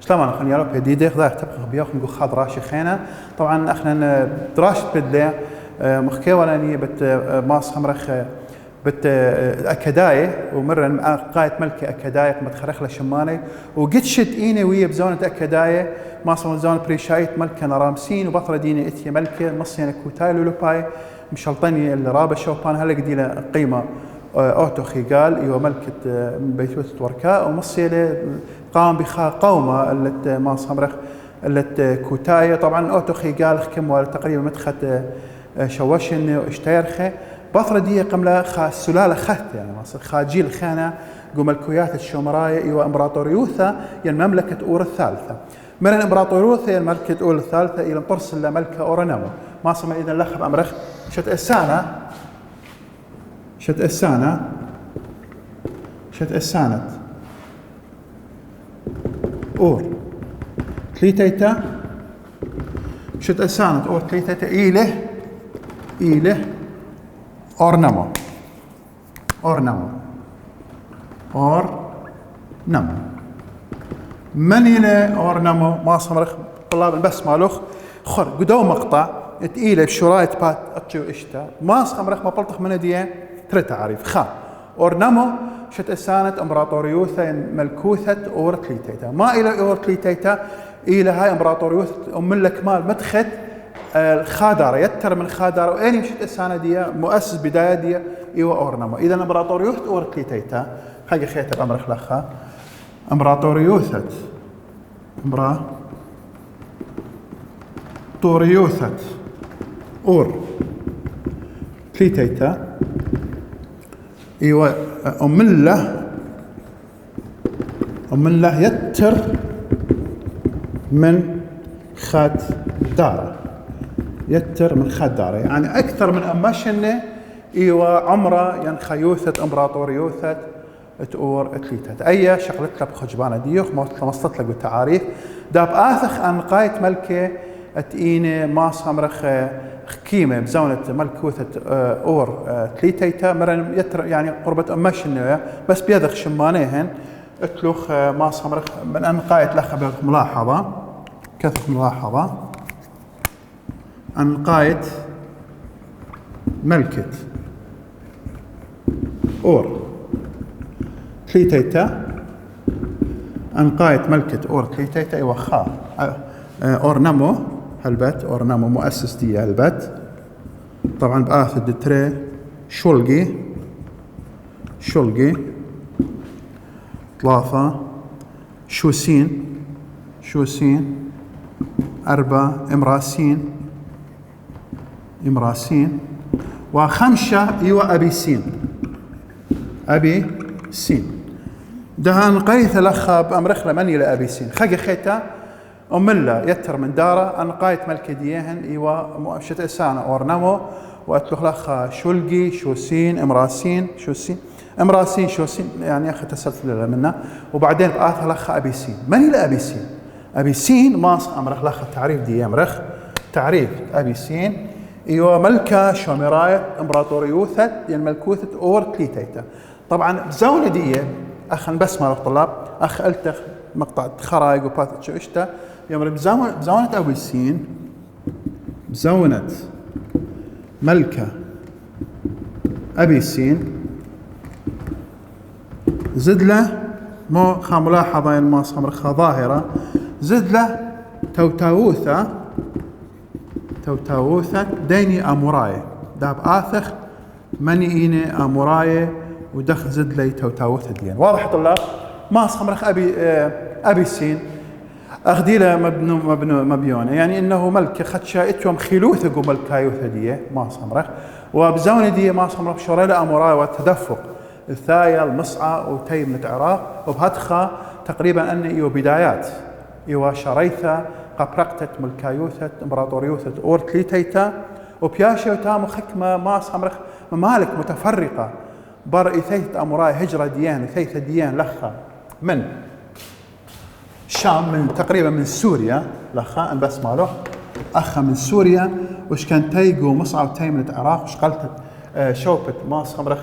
طبعا خلينا نعرف جديدة خذا تبقى بياخد خاض راشي خينا طبعا احنا دراسة بدله مخكي ولاني بت ماس خمرخ بت أكداية ومرة قاية ملكة أكداية متخرخ لشماني وقد شد إيني ويا بزونة أكداية ما صار زونة بريشايت ملكة نرامسين وبطرة ديني إتي ملكة مصينة كوتاي لولوباي مشلطني الرابة شوبان هلا قديله قيمة أوتو خيقال إيوه ملكة بيتوت وركاء ومصيلة قام بخا قومة اللي ما صمرخ اللي كوتاية طبعا أوتو خيقال خكم تقريبا مدخت شوشن واشتيرخه بطرة دي قملة خا سلالة خث يعني مصر خا جيل خانة قوم الكويات الشمراية إيوه إمبراطوريوثا يعني مملكة أور الثالثة من الإمبراطوريوثا يعني ملكة أور الثالثة إلى برسل ملكة أورنمو ما صمع إذا لخب أمرخ شت إسانة أور تليتيتا شت إسانة أور تليتيتا إيله أورنمو من إلى أورنمو ما صمرخ طلاب بس مالوخ خر قدو مقطع تقيله بشرايط بات أتشو إشتا ما صمرخ ما بلطخ من ديه ترى تعريف خا أورنمو شت إسانة إمبراطوريوثا ملكوثة أور تليتيتا ما إلى أور تليتيتا إلى هاي إمبراطوريوث ملك مال مدخت الخادرة يتر من خادرة وأين مشت إسانة دي مؤسس بداية دي إيوه أورنمو إذا إمبراطوريوث أور تليتيتا حاجة خيتة الأمر خلخها إمبراطوريوثة أور تليتيتا ايوه أمله يتر من خاد داره يعني اكثر من امشنه ايوه عمره ين خيوثه امبراطوريوثه تور تليتت اي شغلت لك خجبانه ديوخ مصطلت لك بالتعاريف داب اثخ ان قايت ملكه اتينه ما صمرخ خكيمه بزونه ملكوثه اور تليتيتا مرن يتر يعني قربه امشنه بس بيذخ شمانيهن اتلوخ ما صمرخ من ان قايت لخ ملاحظه كثف ملاحظه ان قايت ملكه اور تليتيتا ان قايت ملكه اور تليتيتا ايوا خا أورنمو هالبت أورنمو مؤسس دي هالبت طبعا بآثد التري شولجي 3 شوسين 4 إمراسين و5 إيوة أبي سين دهان قيث لخا بأمرخ لمن إلى أبي سين خاقي خيتا أملا يتر من دارة أن قايت ملك ديهن إيوا مؤشت إسانة أورنمو وأتلخ لخ شولجي شوسين إمراسين يعني أخي تسلسل منا وبعدين بآث لخ أبي سين من إلى أبي سين ماس أمرخ لخ التعريف دي أمرخ تعريف أبي سين إيوا ملكة شومراية إمبراطوريوثة يعني ملكوثة أور تليتيتا طبعا بزونة دي أخ بس مال الطلاب أخ ألتخ مقطع خرايق وبات شو إشتا يوم بزونة أبي سين بزونة ملكة أبي سين زد له مو ملاحظة يعني ما صمر ظاهرة زد له توتاوثة ديني أموراي داب آثخ مني إيني أموراي ودخل زد لي توتاوثة دين واضح طلاب ما صمرخ أبي سين أخدي له مبيونه يعني إنه ملك خدشا إتوم خلوثة قو ملكايوثة دي ما صمرخ وبزونة دي ما صمرخ شوريلا أموراي والتدفق الثايا المصعى وتيم العراق وبهدخة تقريبا أن إيو بدايات إيو شريثة قبرقتة ملكايوثة إمبراطوريوثة أور تليتيتا وبياشي وتام خكمة ما صمرخ ممالك متفرقة بر إثيثة أموراي هجرة ديان إثيثة ديان لخا من الشام من تقريبا من سوريا لخا بس ماله أخا من سوريا وش كان تيجو مصعى وتيم من العراق وش قلت شوبت ما صمرخ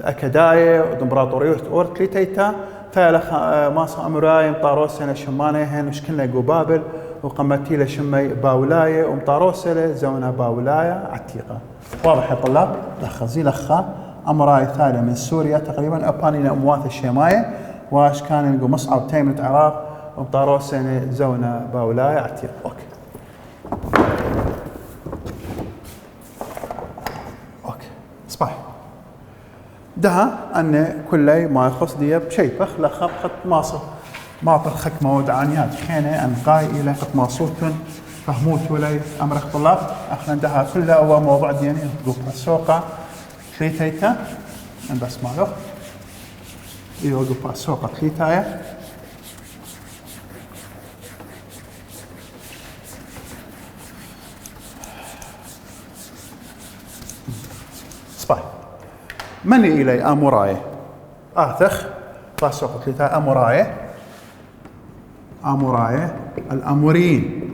أكداية وإمبراطورية أور تليتيتا تالخ ماسخ أمراي مطاروسنا شمانة هن وشكلنا جو بابل وقمتي له شمي باولاية ومطاروسة زونا باولاية عتيقة. واضح يا طلاب؟ لخ زي لخا أمراي ثالة من سوريا تقريبا أبانينا أمواث الشماية واش كان نقول مصعب تيمة العراق ومطاروسة زونا باولاية عتيقة. أوكي. صباح ده أن كل ما يخص دي بشيء بخلا خط ماصر معطى الخك مواد عنيات خينة أنقاي إلى خط ماصوتن فهموت ولا أمر طلاب أخنا ده كله هو موضوع ديني تقول السوقة ثلاثة بس ماله يوقف السوقة ثلاثة صباح من إلي أموراي آثخ فاسوق ثلاثة أموراي الأمورين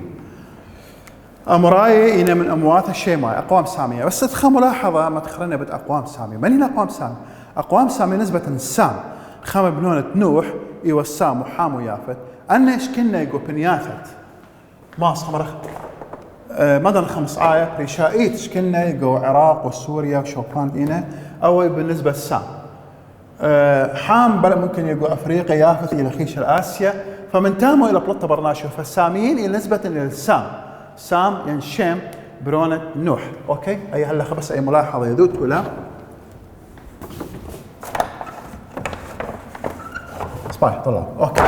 أموراي إن من أموات الشيماء أقوام سامية بس تدخل ملاحظة ما تخرنا بد أقوام سامية من هنا أقوام سامية أقوام سامية نسبة السام خام بنونة نوح إيوا السام وحام ويافت أن إيش كنا يقول بنياثت ما صمرخ مدن 5 آية رشائيت إيش كنا يقول عراق وسوريا وشوفان دينا أو بالنسبة للسام حام بل ممكن يقول أفريقيا يافت إلى خيش آسيا فمن تاموا إلى بلطة برناشو فالساميين إلى نسبة إلى السام سام ينشم برونة نوح. أوكي أي هلا خبص أي ملاحظة يدوت ولا صباح طلع. أوكي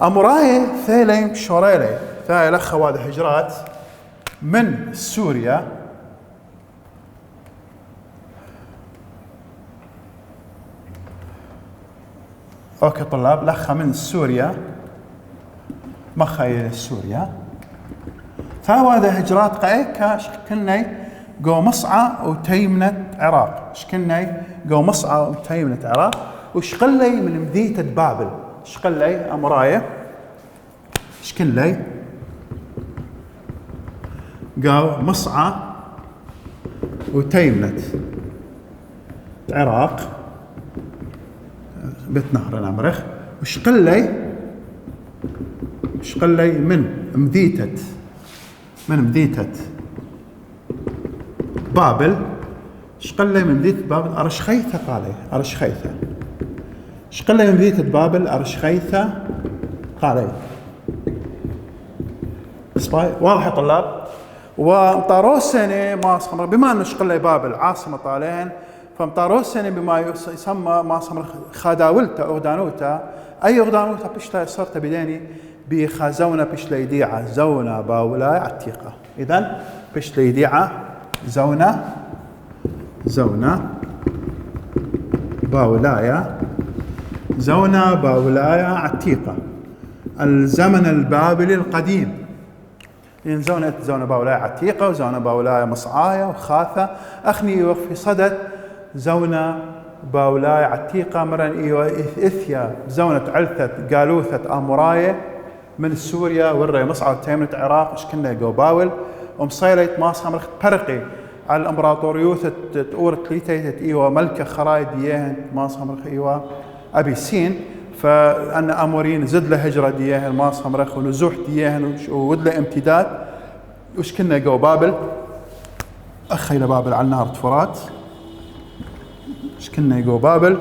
أموراي ثيلين شوريلي ثاي لخ هذا هجرات من سوريا أوكي طلاب لخ من سوريا مخيل سوريا فهذا هجرات قايكا شكلني جو مصعى وتيمنة عراق شكلني جو مصعى وتيمنة عراق وشقلي من مدينة بابل شقلي أمراية شكلي جو مصعى وتيمنة عراق بيت نهر الأمرخ وشقلي من مدينة بابل شقلي من مدينة بابل أرشخيثة قالي أرشخيثة شقلي من مدينة بابل أرشخيثة قالي واضح يا طلاب ومطاروسني ما صمر بما أنه شقلي بابل عاصمة طالين فمطاروسني بما يسمى ما صمر خاداولتا أغدانوتا أي أغدانوتا بشتا صرت بديني بخازونا بشلي ديعة زونا باولاي عتيقة إذن بشلي ديعة زونا باولايا زونا باولايا عتيقة الزمن البابلي القديم إن زونا باولايا عتيقة وزونا باولايا مصعايا وخاثة أخني في صدد زونا باولايا عتيقة مرن إثيا زونة علثة قالوثة أموراية من سوريا ورا مصعد تيمنة العراق ايش كنا جو باول ومصيلت ماسخ مرخ فرقي على الامبراطوريوث تور تليتيت ايوا ملكه خرايد ديهن ماسخ مرخ ايوا ابي سين فان امورين زد له هجره ديهن ماسخ مرخ ونزوح ديهن وود له امتداد وش كنا جو بابل اخي لبابل على نهر فرات ايش كنا جو بابل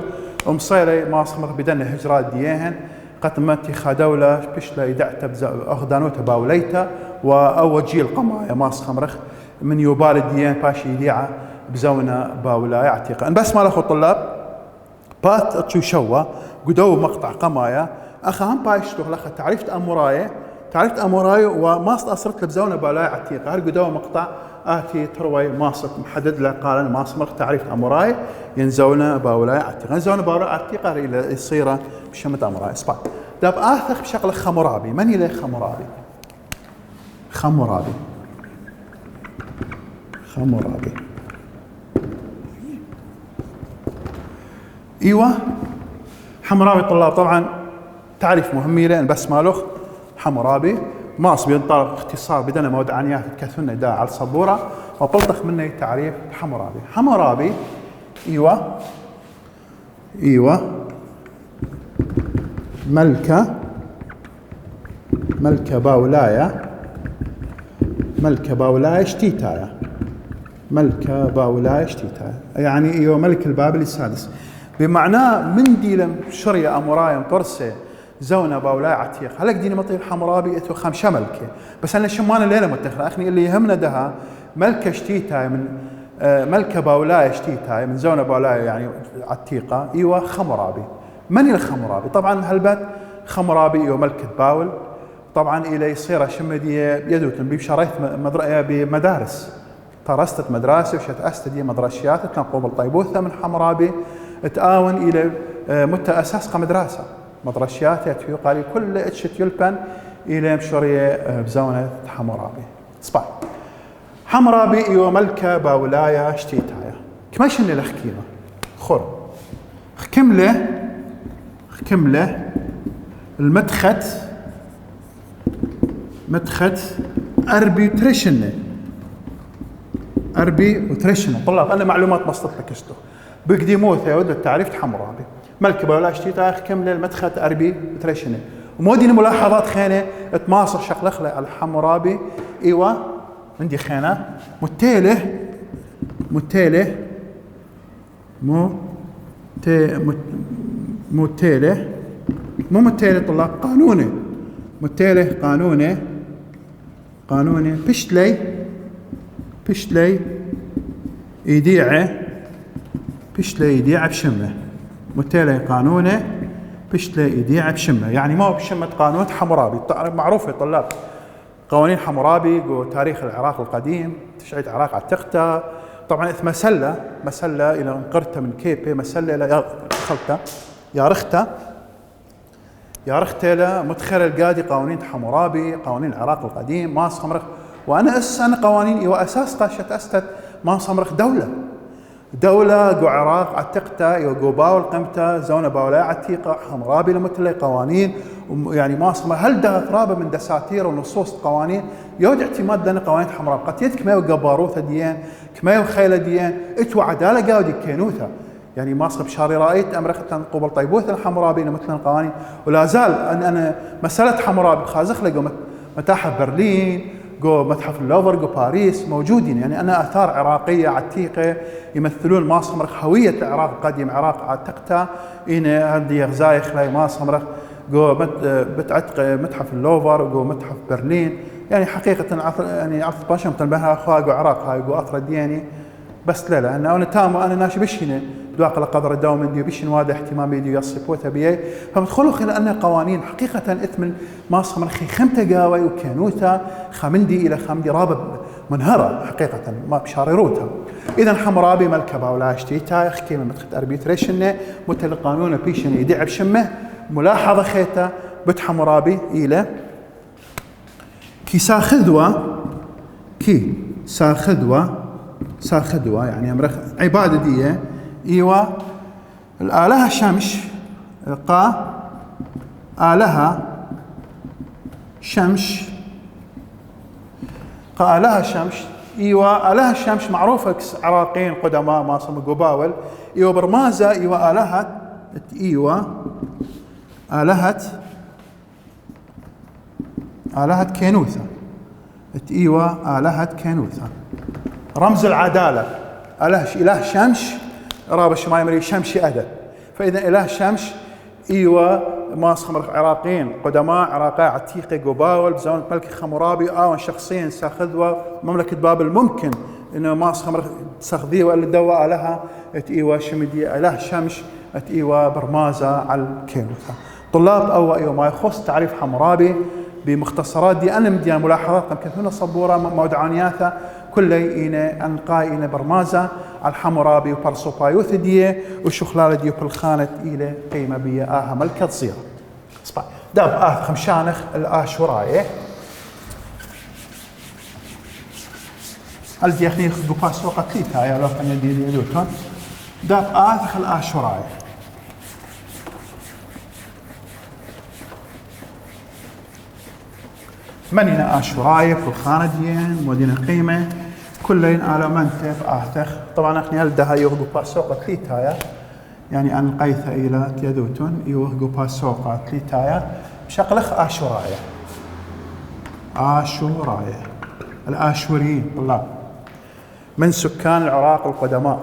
ومصيلي ماسخ مرخ بدنا هجرات ديهن قتمتي خدولة بشلا يدعت أخدانوتا باوليتا وأول جيل قمايا ماس خمرخ من يوبال الديان باشي يديعة بزونا باولاي عتيقة بس ما لأخو الطلاب بات اتشو شوا قدو مقطع قمايا أخا هم بايشتوخ لأخا تعرفت أموراي وماس أصرت لبزونا باولاي عتيقة هل قدو مقطع آتي تروي ماسك محدد له قال ماس مرخ تعريف أموراي ينزونا باولاي عتيقة ينزونا باولاي عتيقة إلى الصيرة بشمة أموراي إسبان داب آثخ بشكل خمرابي من إليه خمرابي ايوه حمرابي طلاب طبعا تعريف مهم لان بس مالوخ حمرابي ماس بينطلق اختصار بدنا مواد عنيات تكثرنا دا على السبوره وبلطخ مني تعريف حمرابي ايوه ملكة باولايا شتيتايا ملكة باولايا شتيتايا، يعني إيوه ملك البابل السادس. بمعناه من ديلم شرية أمورايا مطرسة زونا باولاي عتيق هلك ديني مطيب حمرابي اتو خمشة ملكة، بس أنا شمان الليلة متخلى أخني اللي يهمنا دها ملكة شتيتاي من ملكة باولاي شتيتاي من زونا باولاي يعني عتيقة إيوه خمرابي. من الخمرابي؟ طبعا هلبت خمرابي إيوه ملكة باول، طبعا إلى يصير شمدية يدوتن بشريت بمدارس طرستت مدرسة وشت أستدي مدرسيات تنقوم بالطيبوثة من حمرابي تآون إلى متى أساس مدرسة مدرسيات يتفي قالي كل اتشت يلبن إلى مشورية بزونة حمرابي. صباح حمرابي إيو ملكة باولايا شتيتايا كماش اللي لحكيمة خور خكمله مدخت أربي وترشنة طلاب أنا معلومات بسطت لك اشتو بقديموث يا ود التعريف حمرابي ملك باولاي شتيتايا خكمله المدخت أربي وترشنة ومودين ملاحظات خينة تماصر شقلخلة على حمرابي إيوه عندي خينة متيلة طلاب قانوني بشتلي يديعه بشمه متيلة قانوني بشتلي يديعه بشمه، يعني ما هو بشمة قانون حمرابي معروف يا طلاب قوانين حمرابي جو تاريخ العراق القديم تشعيد العراق على التختة طبعا إث مسلة إلى انقرته من كيبي مسلة إلى خلطة يا رختة إلى مدخل القادي قوانين حمرابي قوانين العراق القديم ما صمرخ وأنا قوانين وأساس قاشت أستت ما صمرخ دولة جو عراق على التختة جو باول قمته زونة باولاي عتيقة حمرابي لمتلي قوانين يعني ما صمر هل ده ثرابة من دساتير ونصوص قوانين يود اعتماد لنا قوانين حمرابي قد كما يقباروثة ديان كما خيلة ديان اتو عدالة قاودي كينوثة يعني ما صب شاري رأيت أمريكا قبل طيبوث الحمرابي مثل القوانين ولا زال أنا مسألة حمرابي خازخ لقوا متاحف برلين جو متحف اللوفر جو باريس موجودين يعني أنا آثار عراقية عتيقة يمثلون ما صمرخ هوية العراق القديم عراق عتقته إن هذه غزايا خلاي ما صمرخ جو بتعتق متحف اللوفر جو متحف برلين يعني حقيقة يعني عرفت باشا متنبهها أخوة جو عراق هاي جو أثر دياني بس لا أنا تام وأنا ناشي بشينه دواق لقدر الدوم ديو بشين واضح اهتمام بيديو يصفوتها بيي فمدخلوا خلال أن قوانين حقيقة إثم ما صمرخي خمتة قاوي وكانوتا خمندي إلى خمدي رابط منهرة حقيقة ما بشارروتها. إذا حمرابي ملكة باولاي شتيتايا خكيمة مدخت أربيتريشنة متل قانون بيشن يدعب شمه ملاحظة خيتا بت حمرابي إلى كي ساخذوا يعني أمرخ عبادة دي إيوه الآلهة شمش آلهة شمش إيوه آلهة الشمس معروفة عراقيين قدماء ما صموا قباول إيوه برمازة إيوه آلهة كينوثة آلهة كينوثة رمز العدالة إله شمس رابش ما يمري شمشي أدد فإذا إله شمس إيوه ما صمر عراقيين قدماء عراقية عتيقة قباول بزون ملك خمرابي شخصيا ساخذوا مملكة بابل ممكن إنه ما صمر ساخذيه ولا دوا لها إيوه شمدي إله شمس إيوه برمازة على الكينوثة. طلاب أو إيوه ما يخص تعريف حمرابي بمختصرات دي أنا مدي ملاحظات كثيرة صبورة مودعانياثة كل أنقاء برمازة على الحمرابي وبرصوبايوث دي وشخلالة دي بالخانة إلى قيمة بيا ملكة صيرة. داب خمشانخ الآشوراية هل ديخني خدوبا سوقة تليتا يا لو كان يدي دوتون داب الآشوراية منينا آشوراية بالخانة ديان مدينة قيمة كلين على منتف طبعا اخني هل ده يغدو باسوق كليتايا يعني أن القيث إلى تيذوتون يوهقو باسوقا تليتايا بشقلخ آشورايا. آشورايا الآشوريين طلاب من سكان العراق القدماء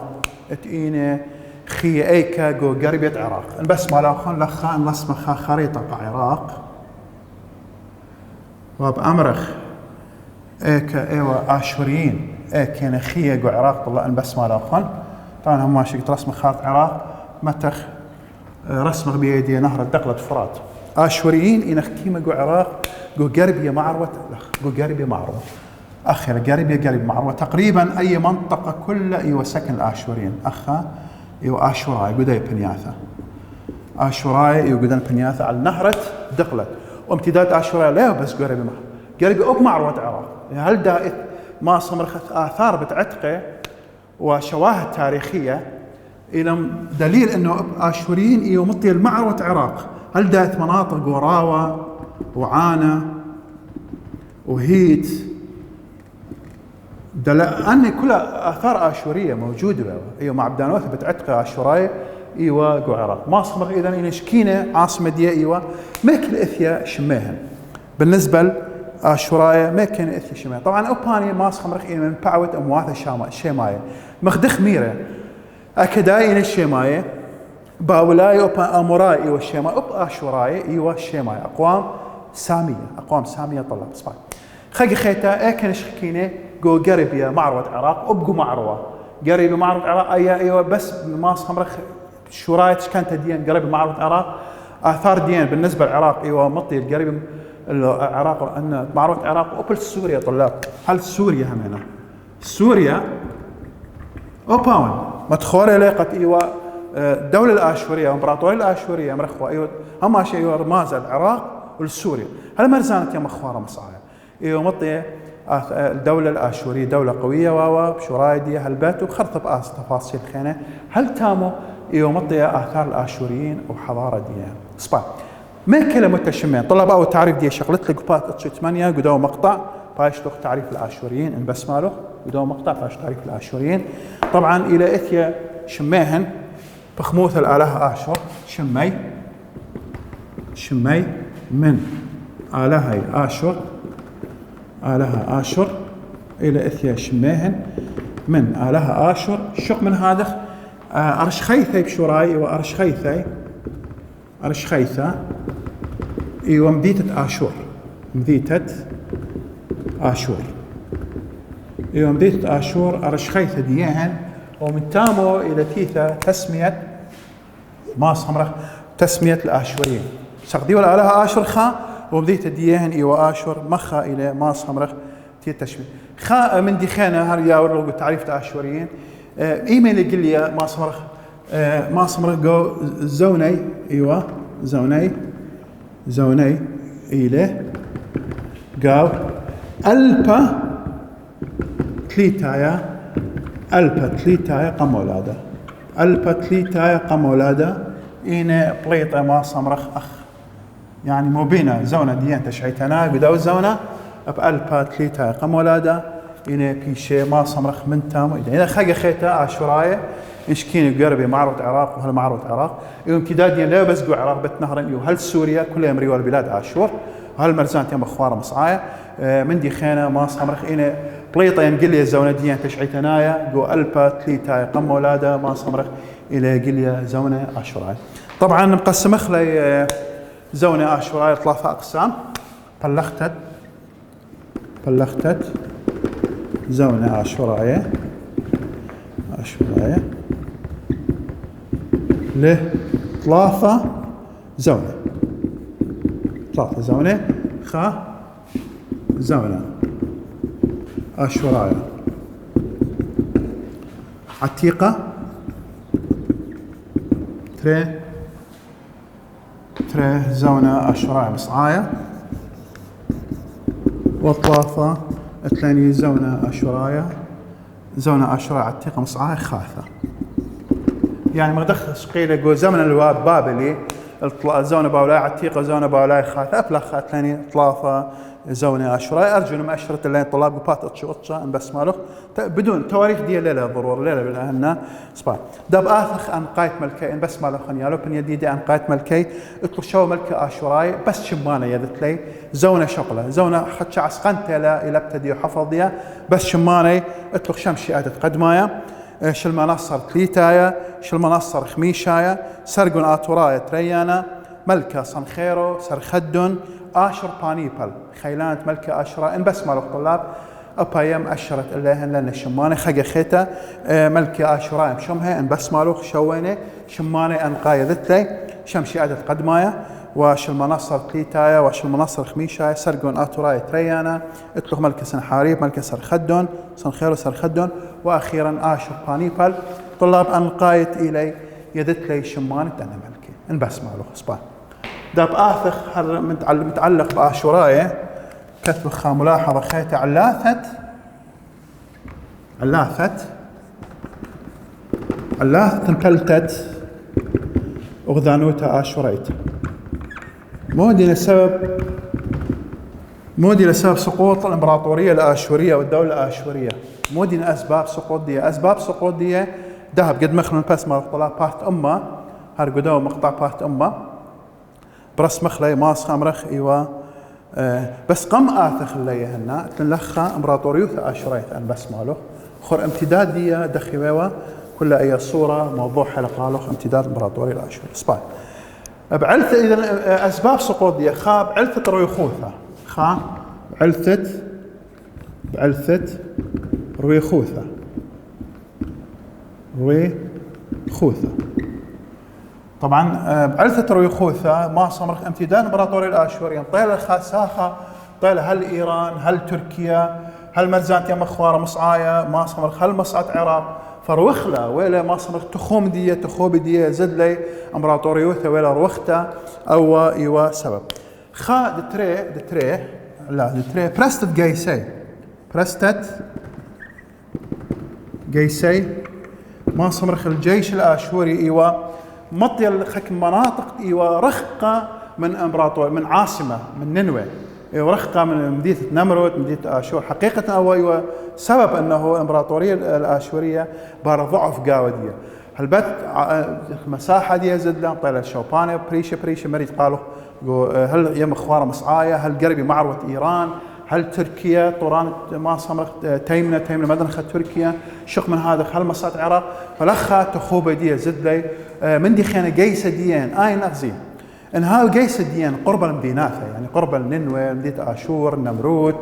اتئينه خي ايكا جو قربية عراق بس ما لاخون لخا نصمخا خريطة عراق وبأمرخ ايكا ايوا آشوريين ايكا نخيه جو عراق طلاب بس ما لاخون طبعا هم ماشي رسم خاط عراق متخ رسمه بيدي نهر الدقلة فرات آشوريين إنخكيما جو عراق جو قربية معروة جو قربية معروة أخيرا قريب معروة تقريبا أي منطقة كلها إيوا سكن الآشوريين أخا إيوا آشوراي قداي بنياثة آشوراي إيوا قدان بنياثة على نهرة دقلة وامتداد آشوراي لا بس قريب أوب معروة عراق هل دا ما صمرخت آثار بتعتقه وشواهد تاريخية إلى دليل أنه آشوريين إيوا مطي المعروة عراق هل دات مناطق وراوة وعانة وهيت أن كل آثار آشورية موجودة إيوا مع بدانوث بتعتقه آشوراي إيوا جو عراق ما صمر إذا إن شكينة عاصمة دي إيوا ما كل إثيا شميهن بالنسبة لآشوراي ما كان إثيا شميهن طبعا أوباني ما صمر إن من بعوة أمواث الشماية مخدخ ميرة أكداي إن الشماية باولاي أوبا أموراي إيوا الشماية أوب آشوراي إيوا الشماية أقوام سامية طلاب صفاي خاقي خيتا اكن شكينه جو قربية معروة عراق ابقوا معروة قريبة معروة عراق ايوه بس ما صمرخ شرايت كانت ديان قريبة معروة عراق اثار ديان بالنسبة للعراق ايوه مطي القريب العراق ان معروة عراق وبل سوريا طلاب هل سوريا همنا سوريا اوباون مدخورة لقت ايوه الدولة الآشورية امبراطورية الآشورية مرخوة ايوه هم شيء ايوه رماز العراق والسوريا هل مرزانت يا مخوارة مصايا ايوه مطي الدولة الآشورية دولة قوية بشرايدية هلبات وخرطب تفاصيل خينة هل تامو ايوه مطي آثار الآشوريين وحضارة ديان صبا ما كلمة تشمين طلب او تعريف دي شغلت لك بات اتشو 8 قدو مقطع باش تخ تعريف الآشوريين ان بس ماله قدو مقطع باش تعريف الآشوريين طبعا الى اثيا شميهن بخموث الآلهة آشور شمي من آلهة آشور آلهة آشور إلى إثيا شميهن من آلهة آشور شق من هذا أرشخيثي بشوراي وأرشخيثي إيوه مديتة آشور إيوه مديتة آشور أرشخيثة ديهن ومن تامو إلى تيثا تسمية ما صمرخ تسمية الآشوريين سقديو الآلهة آشور خا ومديتة ديهن إيوه آشور مخا إلى ما صمرخ تيث تشمية خا من دي خانة هر ياور تعريف الآشوريين إيميل يقول لي ما صمرخ جو زوني إيوه زوني إلى قاو ألبا تليتايا قمولادة إينا بليطة ما صمرخ أخ يعني مو بينا زونة ديان تشعيتنا بداو زونة بألبا تليتايا قمولادة إينا بيشي ما صمرخ من تامو إذا خاقة خيتا عاشورايا إشكين قربي معروة عراق وهل معروة عراق يوم كدادين لا بس قو عراق بتنهرن يو هل سوريا كلها مريوال البلاد عاشور وهل مرزان تيم أخوار مصعايا من دي خينا ما صمرخ إينا بليطة ينقليا زونة ديان تشعيتنايا قو ألبا تليتايا قم ولادة ما صمرخ إلى قليا زونة عاشوراي طبعا مقسم لي زونة عاشوراي 3 أقسام بلختت زونة عاشوراي له 3 زونة خا زونة عاشوراي عتيقة تري زونة عاشوراي مصعايا والطلافة الثانية زونة عاشوراي عتيقة مصعايا خاثة يعني ما دخل قيل جو زمن الواب بابلي زونة باولاي عتيقة زونة باولاي خاثة أبلغ خاتلاني طلافة زونة أشوراي أرجو ما أشرة اللي طلاب قبات أتشو بس مالوخ بدون تواريخ دي ليلة ضرورة ليلة بالأهنا سبا داب آثخ أن قايت ملكي إن بس مالوخ يالو بن يديدي أن قايت ملكي اطلو شو ملكي أشوراي بس شمانة يدت لي زونة شغلة زونة خدش عسقنت إلى ابتدي وحفظية بس شمانة اطلق شمشي آدت قدمايا شل منصر تليتايا شل منصر خميشايا سرقون آتورايا تريانا ملكة صنخيرو سرخدن آشر بانيبل خيلانت ملكة آشرا إن بس مالو طلاب أبايم أشرت إليهن لأن الشمانة خجا خيتا ملكة آشرا مشمها إن بس مالو شوينة شمانة أن قايدت لي شمشي عدد قدمايا وش المنصر تليتايا وش المنصر خميشايا سرقون آتورايا تريانا اطلق ملكة سنحاريب ملكة سرخدن صنخيرو سرخدن وأخيرا آشر بانيبل طلاب أن قايد إلي يدت لي شمانة أنا ملكة إن بس مالو خصبان داب آثخ متعلق بآشوراية كتبخ ملاحظة خيتة علاثت امتلتت أغذانوتا آشوريت مودي لسبب سقوط الإمبراطورية الآشورية والدولة الآشورية مودي أسباب سقوط دي ذهب قد مخلون بس ما طلع بارت أمه هرقدوا مقطع بارت أمه برس مخلي ماس خمرخ إيوا بس قم آثخ اللي هنا تنلخا إمبراطورية آشوريت أن بس ماله خور امتداد دي دخيوة كل أي صورة موضوع حلقة له امتداد إمبراطورية الآشورية سباي بعلث إذا أسباب سقوط دي بعلثة رويخوثة بعلثة رويخوثة طبعا بعلثة رويخوثة ما صمرخ امتداد إمبراطورية الآشورية طيلة الخاساخة طيلة هل إيران هل تركيا هل مرزانت يم أخوار مصعايا ما صمرخ هل مصعد عراق فروخلا ولا ما صمرخ تخوب دية زد لي إمبراطوريوثة ولا روختا أو إيوا سبب دتري برستت جيسي ما صمرخ الجيش الآشوري إيوا مطيل خك مناطق إيوا رخقة من إمبراطور من عاصمة من نينوى ورخقة من مدينة نمرود مدينة آشور حقيقة أو إيوا سبب أنه الإمبراطورية الآشورية بار ضعف قاودية هالبت مساحة دي زد لهم طيلة شوبانة بريشة مريد قالوا هل يم أخوار مصعايا هل قربي معروة إيران هل تركيا طوران ما صمرخ تيمنة مدنخة تركيا شق من هذا هل مصات عراق فلخا تخوبة دي زد لي من دي خيانة جيسة ديان نغزين إن هاو جيسة ديان قرب المدينات يعني قرب النينوى مدينة آشور نمرود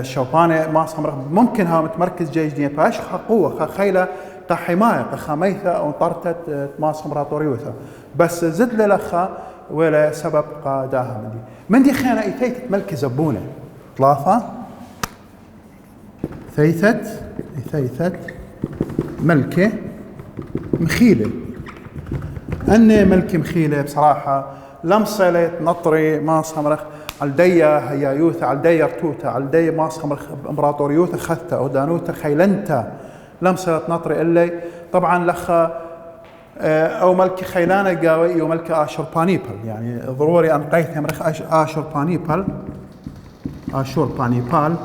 شوبانة ما صمرخ ممكن ها متمركز جيش ديان فاش قوة خيلة حماية خميثة أو طرتت ما إمبراطوريوثا بس زد لي لخا ولا سبب قاداها من دي خيانة إثيتت ملك زبونة ثلاثة ثيثت ملكة مخيلة أني ملكة مخيلة بصراحة لمصلت نطري ما صمرخ علديا هيايوثا علديا رتوتا علديا ما صمرخ إمبراطوريوثا خثة أو دانوتا خيلنتا لمصلت نطري اللي طبعا لخا أو ملك خيلانة قاوي وملك آشور بانيبل يعني ضروري أن قيث يمرخ آشور بانيبال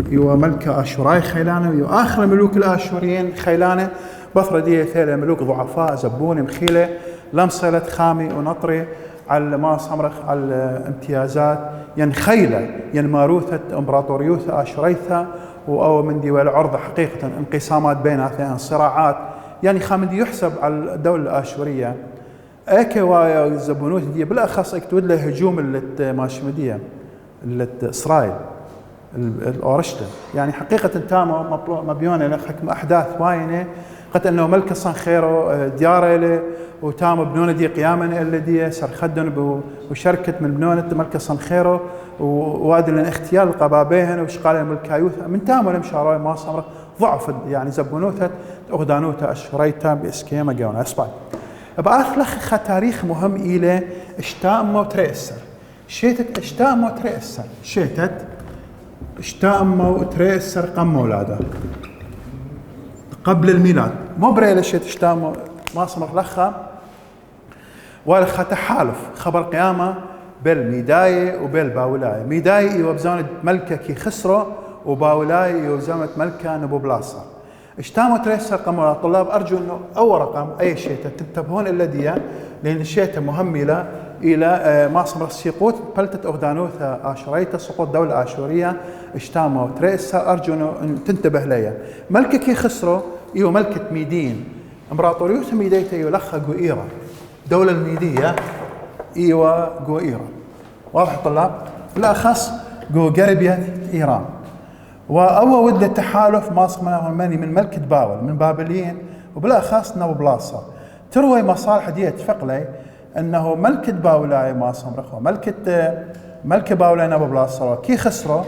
يو ملك آشوراي خيلانة يو آخر ملوك الآشوريين خيلانة بثرة دي ثيلة ملوك ضعفاء زبونة مخيلة لمصلت خامي ونطري على ما صمرخ على الامتيازات خيلة ماروثة إمبراطوريوثا آشوريثا أو من دي والعرض حقيقة انقسامات بينها صراعات خامدي يحسب على الدولة الآشورية أكوا زبونوث دي بالأخص اكتود له هجوم اللي ماشمدية اللي إسرائيل الأورشليم حقيقة تامة مبيونة لحكم أحداث واينة قد أنه ملك صنخيرو دياره له وتام بنونة دي قياما اللي دي سرخدن وشركة من بنونة ملك صنخيرو ووادي لن اختيال القبابيهن وشقال الملكايوث من تام ولم شاروي ما صمر ضعف زبونوثة أغدانوثة أشفريتا بإسكيما جاونا أسباي بأث لخ تاريخ مهم إلى اشتام وتريسر شيتت اشتام وتريسر اشتام وتريسر قم ولاده قبل الميلاد مو بريلة شيت اشتام ما صمر لخا والخ تحالف خبر قيامة بالميداية وبالباولاية. ميداية إيوه بزونة ملكة كي خسروا، وباولاية إيوه بزونة ملكة نبو بلاصة. اشتاموا تريسر قموا الطلاب. أرجو أنه أول رقم أي شيء تنتبهون إلا ديا، لأن الشيء مهملة إلى ماصم السيقوت بلتة أغدانوثة آشوريتا سقوط دولة آشورية. اشتاموا تريسر أرجو أنه تنتبه ليا. ملكة كي خسروا إيوه ملكة ميدين، امبراطوريوث ميديتا إيوه لخا قوئيرة، دولة الميدية إيوه قوئيرة. واضح طلاب؟ بالأخص قو قربية إيران. وأول ود التحالف ماصمة الماني من ملكة باول من بابليين، وبالأخص نبو بلاصة. تروي مصالح دي اتفق أنه ملكة باولاي ماصم رخوة ملكة باولاي نبو بلاصة كي خسروا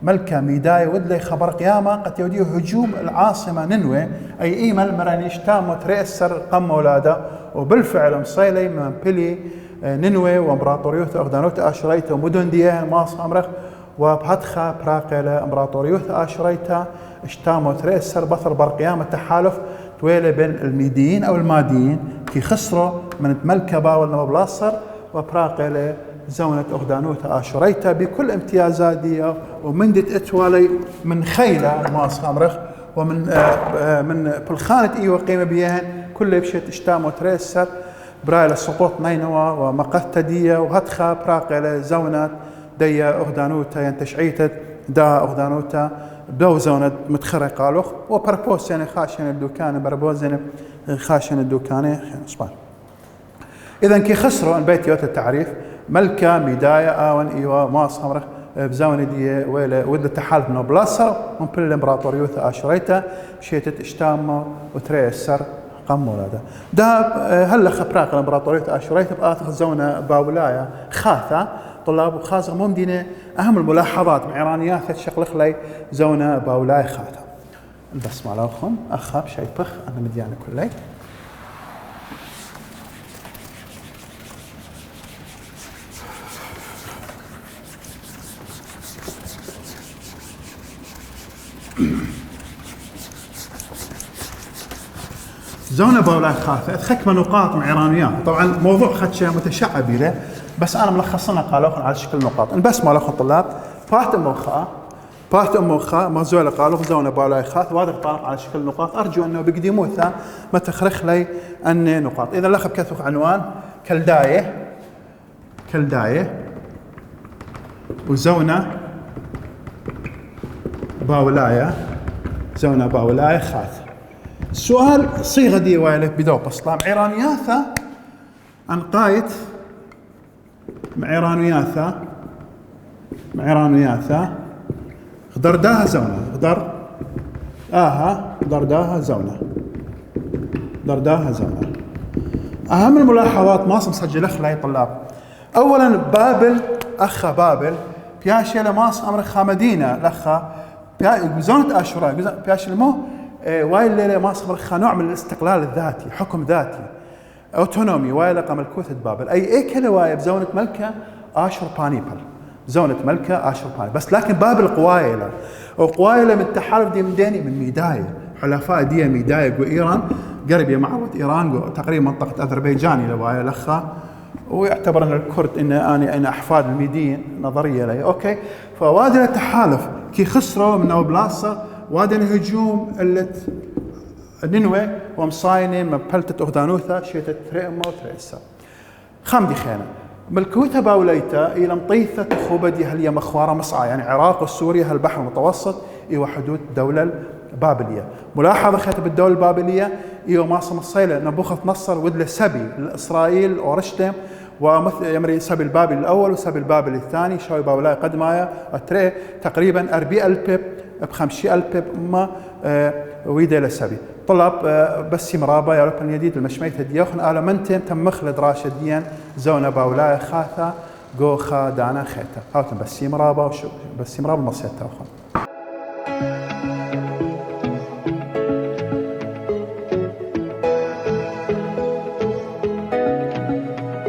ملكة ميداي ودلي خبر قيامة قد يوديه هجوم العاصمة نينوى. أي إيمال مرانيش تامو تريسر قم ولاده، وبالفعل مصيلي من بلي نينوى وامبراطوريوث أغدانوت آشوريتا ومدن ديه ماصم رخ وبهدخة براقلة امبراطوريوث آشوريتا اشتامو تريسر بثر برقيامة تحالف تويلي بين الميديين أو الماديين كي خسروا من ملكة باول نبو بلاصر وبراقلة زونة أغدانوت آشوريتا بكل امتيازات دي، ومن دت اتوالي من خيلة ماس خامرخ ومن من بالخانة إيوه قيمة بيهن كل بشيت اشتامو تريسر برايل سقوط نينوى ومقثة دي وهدخة براقلة زونة دي أغدانوتا ينتشعيتت دا أغدانوتا بدو زونة متخرقة لوخ وبربوس يعني خاشن الدكان بربوز يعني خاشن الدكان صباح. إذا كي خسروا البيت يوت التعريف ملكة ميداية آون إيوه ماس خمرخ بزونة دي ويلا ود التحالف من بلاصة من كل الإمبراطوريوث آشوريتا شيتت اشتامو وتريسر قم ولاده. ده هلا خبراق الإمبراطوريوث آشوريتا بآخر زونة باولايا خاثة طلاب وخاصة ممدينة. أهم الملاحظات مع إيرانيات الشقلق لي زونة باولاي خاثة. بس ما لكم أخاب شيء بخ أنا مديانة كلي. زونة باولاي خاثة أتخكم نقاط مع إيرانيات. طبعا موضوع خدش متشعب له، بس أنا ملخصنا قالوخن على شكل نقاط. بس ما لكم طلاب بات أموخا مازوله قالوا زونة باولاي خاثة وهذا طالق على شكل نقاط. أرجو أنه بقديموثا ما تخرخ لي أن نقاط. إذا لخب كثوخ عنوان كلداية وزونة باولاي خاثة. السؤال صيغة دي وايلك بدو بسلام عيرانياثا أنقايت مع عيرانياثا غدرداها زونة غدرداها زونة. أهم الملاحظات ما مسجل لي طلاب. أولا بابل بابل بياشي لماس أمر خامدينة لخا زونة آشوراء بياشي لمو وايل ليلة ماس أمر نوع من الاستقلال الذاتي، حكم ذاتي، أوتونومي وايل لقى ملكوثة بابل. أي كلا وايل بزونة ملكة آشور بانيبل بس لكن بابل قوايلة من التحالف دي من ديني من ميداية حلفاء دي ميداية وإيران قرب يا معرض إيران تقريبا منطقة أذربيجان لوايا لخا، ويعتبر أن الكرد أنا أحفاد الميدين نظرية لي. أوكي فوادي التحالف كي خسروا من بلاصة وادي الهجوم اللي نينوى ومصاينة من بلتة أغدانوثا شيتت تريمو وتريسا خامدي خيانة ملكوتها باوليتا إلى مطيثة خوبدي هل مخوارة مصعى يعني عراق وسوريا هالبحر المتوسط إيوه حدود الدولة البابلية. ملاحظة خاتب الدولة البابلية إيوه ماصم الصيلة نبوخذ نصر ودل سبي لإسرائيل ورشتم ومثل يمري سبي البابل الأول وسبي البابل الثاني شوي باولاي قدمايا أتري تقريبا 40,000 بيب ب50,000 بيب أما ويدا لسبي طلب بس مرابا يا رب الجديد المشميت هديوخن آلا منتم تم مخلد راشديا زونة باولاي خاثة جو خا دانا خيتا هاوتن بس مرابا وشو بس مرابا مصيت توخن.